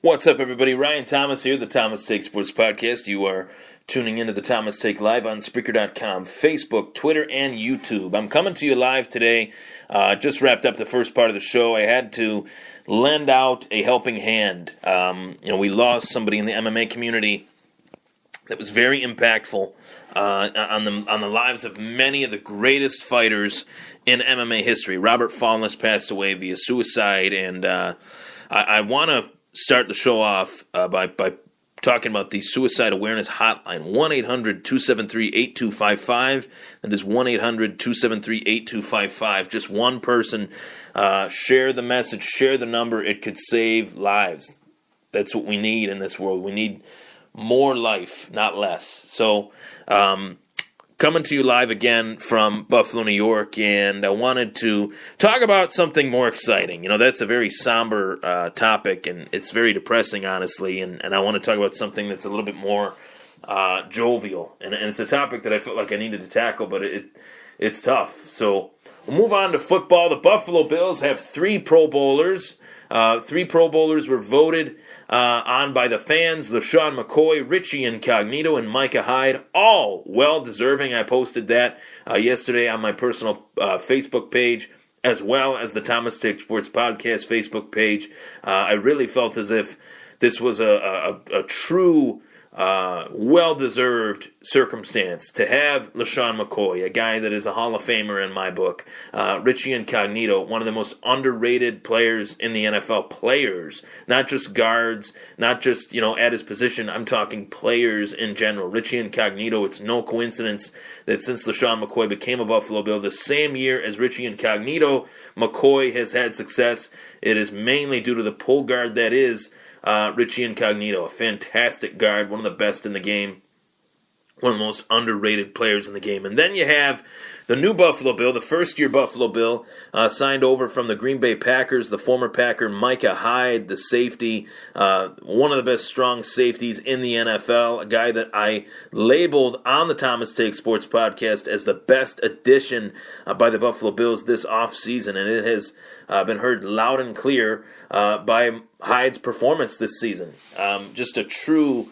What's up, everybody? Ryan Thomas here, the Thomas Take Sports Podcast. You are tuning into the Thomas Take live on Spreaker.com, Facebook, Twitter, and YouTube. I'm coming to you live today. Just wrapped up the first part of the show. I had to lend out a helping hand. We lost somebody in the MMA community that was very impactful on the lives of many of the greatest fighters in MMA history. Robert Fallness passed away via suicide, and I want to start the show off by talking about the Suicide Awareness Hotline, 1-800-273-8255. That is 1-800-273-8255. Just one person, share the message, share the number. It could save lives. That's what we need in this world. We need more life, not less. So, coming to you live again from Buffalo, New York, and I wanted to talk about something more exciting. That's a very somber topic, and it's very depressing, honestly, and I want to talk about something that's a little bit more jovial, and it's a topic that I felt like I needed to tackle, but it's tough. So we'll move on to football. The Buffalo Bills have 3 Pro Bowlers. 3 Pro Bowlers were voted on by the fans: LaShawn McCoy, Richie Incognito, and Micah Hyde, all well-deserving. I posted that yesterday on my personal Facebook page, as well as the Thomas Take Sports Podcast Facebook page. I really felt as if this was a true well-deserved circumstance to have LaShawn McCoy, a guy that is a Hall of Famer in my book, Richie Incognito, one of the most underrated players in the NFL. Players, not just guards, not just, at his position. I'm talking players in general. Richie Incognito, it's no coincidence that since LaShawn McCoy became a Buffalo Bill, the same year as Richie Incognito, McCoy has had success. It is mainly due to the pull guard that is Richie Incognito, a fantastic guard, one of the best in the game, one of the most underrated players in the game. And then you have the new Buffalo Bill, the first-year Buffalo Bill, signed over from the Green Bay Packers, the former Packer Micah Hyde, the safety, one of the best strong safeties in the NFL, a guy that I labeled on the Thomas Take Sports Podcast as the best addition by the Buffalo Bills this offseason, and it has been heard loud and clear by Hyde's performance this season. Just a true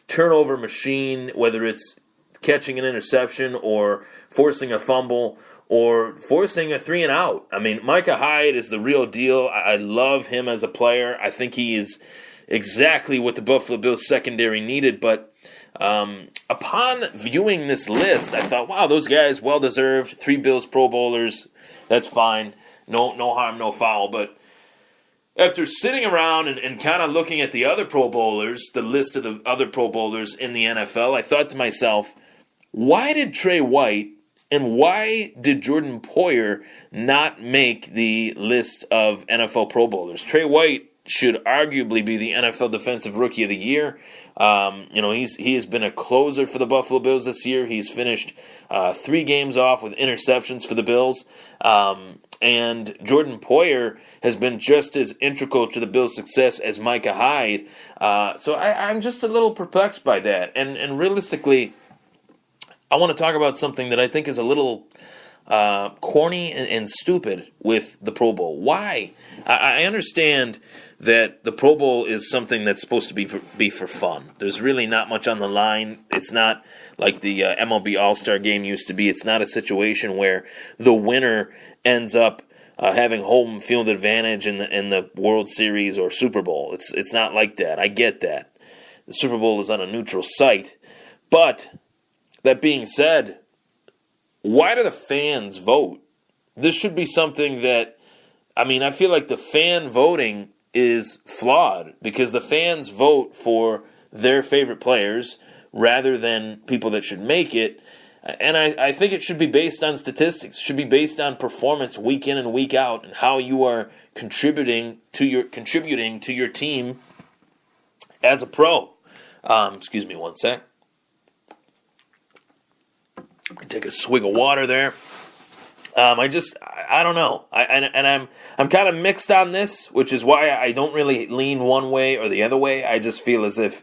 turnover machine, whether it's catching an interception or forcing a fumble or forcing a 3-and-out. I mean, Micah Hyde is the real deal. I love him as a player. I think he is exactly what the Buffalo Bills secondary needed. But upon viewing this list, I thought, wow, those guys, well-deserved. 3 Bills Pro Bowlers, that's fine. No harm, no foul. But after sitting around and kind of looking at the other Pro Bowlers, the list of the other Pro Bowlers in the NFL, I thought to myself, why did Trey White and why did Jordan Poyer not make the list of NFL Pro Bowlers? Trey White should arguably be the NFL Defensive Rookie of the Year. He has been a closer for the Buffalo Bills this year. He's finished 3 games off with interceptions for the Bills. And Jordan Poyer has been just as integral to the Bills' success as Micah Hyde. So I'm just a little perplexed by that. And realistically, I want to talk about something that I think is a little corny and stupid with the Pro Bowl. Why? I understand that the Pro Bowl is something that's supposed to be for fun. There's really not much on the line. It's not like the MLB All-Star Game used to be. It's not a situation where the winner ends up having home field advantage in the World Series or Super Bowl. It's not like that. I get that. The Super Bowl is on a neutral site. But that being said, why do the fans vote? This should be something that, I feel like the fan voting is flawed because the fans vote for their favorite players rather than people that should make it. And I think it should be based on statistics. It should be based on performance week in and week out and how you are contributing to your team as a pro. Excuse me one sec. Take a swig of water there. I don't know. I'm kind of mixed on this, which is why I don't really lean one way or the other way. I just feel as if,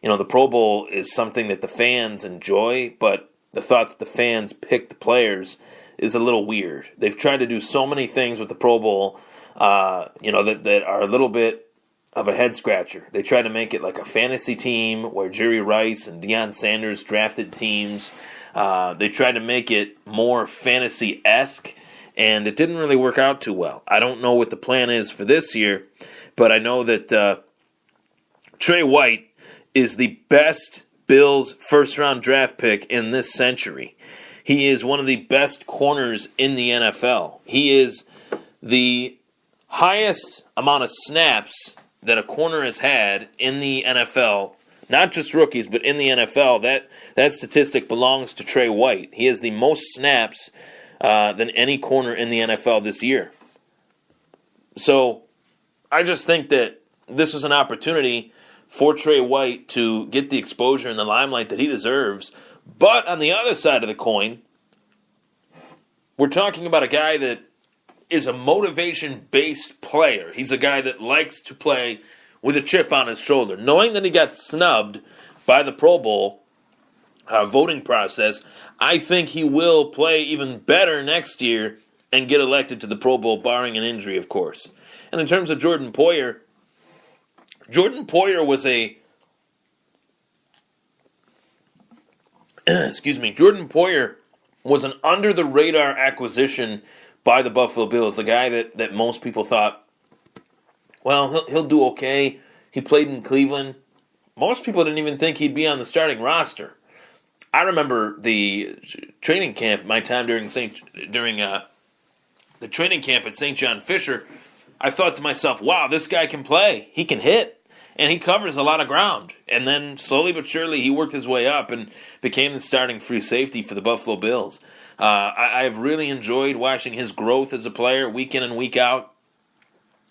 the Pro Bowl is something that the fans enjoy, but the thought that the fans pick the players is a little weird. They've tried to do so many things with the Pro Bowl, that are a little bit of a head-scratcher. They tried to make it like a fantasy team where Jerry Rice and Deion Sanders drafted teams. They tried to make it more fantasy-esque, and it didn't really work out too well. I don't know what the plan is for this year, but I know that Trey White is the best Bills first-round draft pick in this century. He is one of the best corners in the NFL. He is the highest amount of snaps that a corner has had in the NFL, not just rookies, but in the NFL. That statistic belongs to Trey White. He has the most snaps than any corner in the NFL this year. So I just think that this was an opportunity for Trey White to get the exposure and the limelight that he deserves. But on the other side of the coin, we're talking about a guy that is a motivation-based player. He's a guy that likes to play with a chip on his shoulder. Knowing that he got snubbed by the Pro Bowl voting process, I think he will play even better next year and get elected to the Pro Bowl, barring an injury, of course. And in terms of Jordan Poyer was Jordan Poyer was an under-the-radar acquisition by the Buffalo Bills, a guy that most people thought, well, he'll do okay. He played in Cleveland. Most people didn't even think he'd be on the starting roster. I remember the training camp, my time during the training camp at St. John Fisher. I thought to myself, wow, this guy can play. He can hit. And he covers a lot of ground. And then slowly but surely he worked his way up and became the starting free safety for the Buffalo Bills. I've really enjoyed watching his growth as a player week in and week out.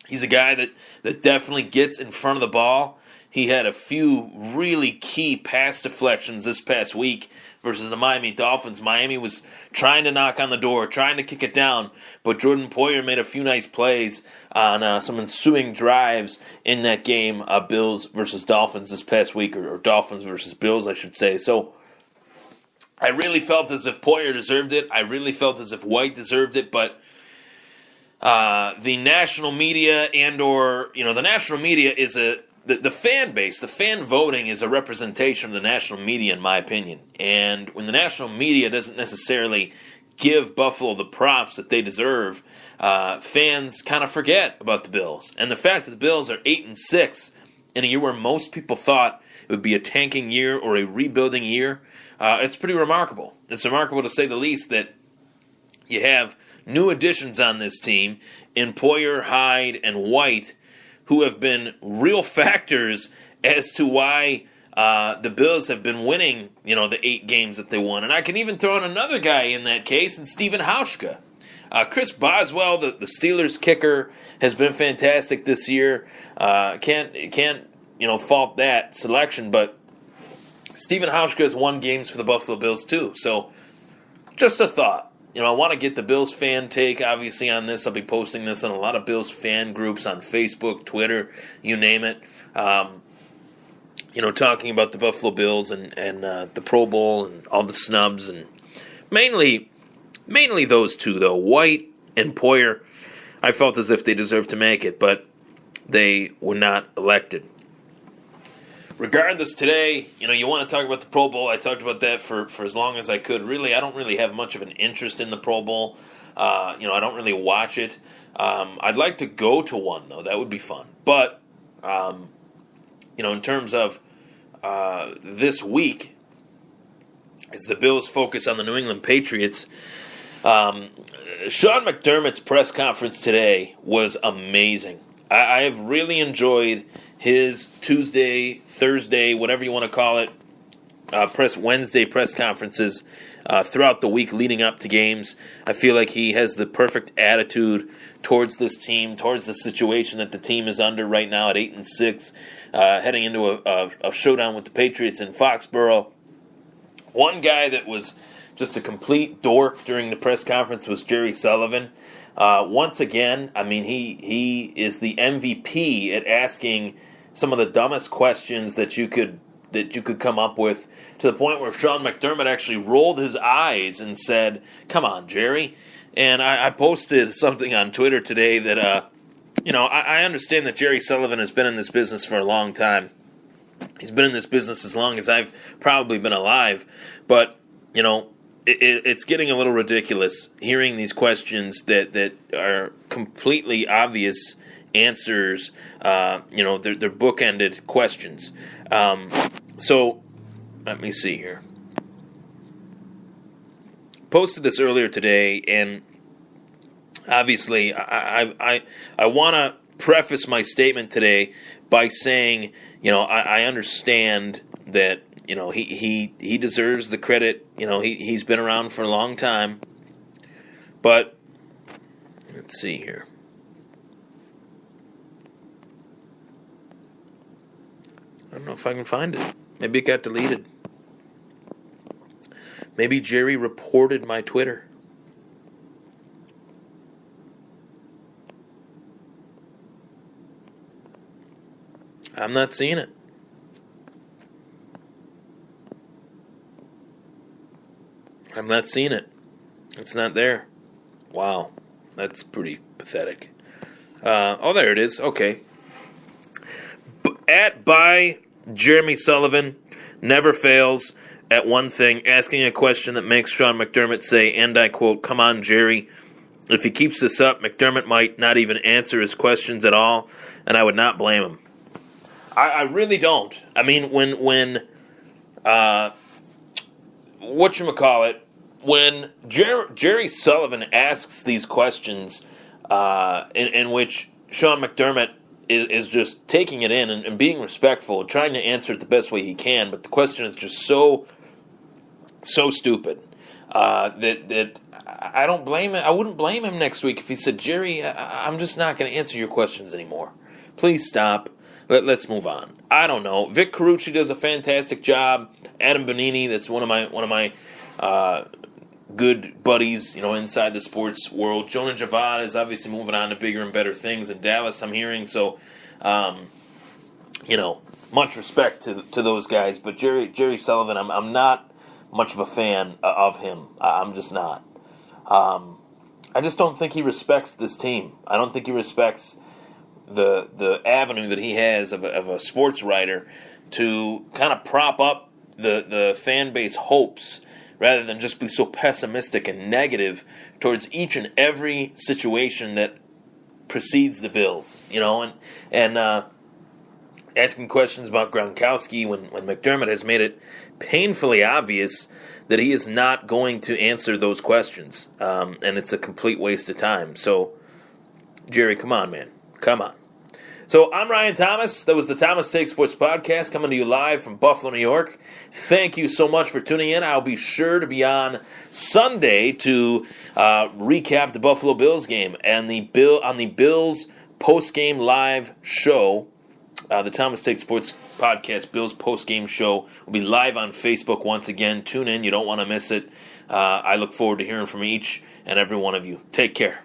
He's a guy that definitely gets in front of the ball. He had a few really key pass deflections this past week versus the Miami Dolphins. Miami was trying to knock on the door, trying to kick it down, but Jordan Poyer made a few nice plays on some ensuing drives in that game, Bills versus Dolphins this past week, or Dolphins versus Bills, I should say. So I really felt as if Poyer deserved it. I really felt as if White deserved it, but the national media the national media is the fan base, the fan voting is a representation of the national media, in my opinion. And when the national media doesn't necessarily give Buffalo the props that they deserve, fans kind of forget about the Bills. And the fact that the Bills are 8-6 in a year where most people thought it would be a tanking year or a rebuilding year, it's pretty remarkable. It's remarkable, to say the least, that you have new additions on this team in Poyer, Hyde, and White, who have been real factors as to why the Bills have been winning, the 8 games that they won. And I can even throw in another guy in that case, and Stephen Hauschka. Chris Boswell, the Steelers kicker, has been fantastic this year. Can't fault that selection, but Stephen Hauschka has won games for the Buffalo Bills too. So just a thought. I want to get the Bills fan take, obviously, on this. I'll be posting this on a lot of Bills fan groups on Facebook, Twitter, you name it. Talking about the Buffalo Bills and the Pro Bowl and all the snubs, and mainly those two, though, White and Poyer. I felt as if they deserved to make it, but they were not elected. Regardless, today, you want to talk about the Pro Bowl. I talked about that for as long as I could. Really, I don't really have much of an interest in the Pro Bowl. I don't really watch it. I'd like to go to one, though. That would be fun. But, in terms of this week, as the Bills focus on the New England Patriots, Sean McDermott's press conference today was amazing. I have really enjoyed his Tuesday, Thursday, whatever you want to call it, Wednesday press conferences throughout the week leading up to games. I feel like he has the perfect attitude towards this team, towards the situation that the team is under right now at 8-6, heading into a showdown with the Patriots in Foxborough. One guy that was just a complete dork during the press conference was Jerry Sullivan. Once again, he is the MVP at asking some of the dumbest questions that you could come up with, to the point where Sean McDermott actually rolled his eyes and said, "Come on, Jerry." And I posted something on Twitter today that I understand that Jerry Sullivan has been in this business for a long time. He's been in this business as long as I've probably been alive. But, it's getting a little ridiculous hearing these questions that are completely obvious answers. They're bookended questions. So, let me see here. Posted this earlier today, and obviously, I want to preface my statement today by saying, I understand that, he deserves the credit. He's been around for a long time. But, let's see here. I don't know if I can find it. Maybe it got deleted. Maybe Jerry reported my Twitter. I'm not seeing it. I'm not seeing it. It's not there. Wow. That's pretty pathetic. There it is. Okay. By Jeremy Sullivan never fails at one thing, asking a question that makes Sean McDermott say, and I quote, "Come on, Jerry. If he keeps this up, McDermott might not even answer his questions at all, and I would not blame him." I really don't. I mean, when Jerry Sullivan asks these questions in which Sean McDermott is just taking it in and being respectful, trying to answer it the best way he can, but the question is just so stupid that I don't blame him. I wouldn't blame him next week if he said, "Jerry, I'm just not going to answer your questions anymore. Please stop. Let's move on." I don't know. Vic Carucci does a fantastic job. Adam Bonini, that's one of my good buddies, inside the sports world. Jonah Javad is obviously moving on to bigger and better things in Dallas, I'm hearing. So, much respect to those guys. But Jerry Sullivan, I'm not much of a fan of him. I'm just not. I just don't think he respects this team. I don't think he respects the avenue that he has of a sports writer to kind of prop up the fan base hopes rather than just be so pessimistic and negative towards each and every situation that precedes the Bills, and asking questions about Gronkowski when McDermott has made it painfully obvious that he is not going to answer those questions, and it's a complete waste of time. So, Jerry, come on, man. Come on. So I'm Ryan Thomas. That was the Thomas Take Sports Podcast coming to you live from Buffalo, New York. Thank you so much for tuning in. I'll be sure to be on Sunday to recap the Buffalo Bills game and the Bills post-game live show. The Thomas Take Sports Podcast Bills post-game show will be live on Facebook once again. Tune in. You don't want to miss it. I look forward to hearing from each and every one of you. Take care.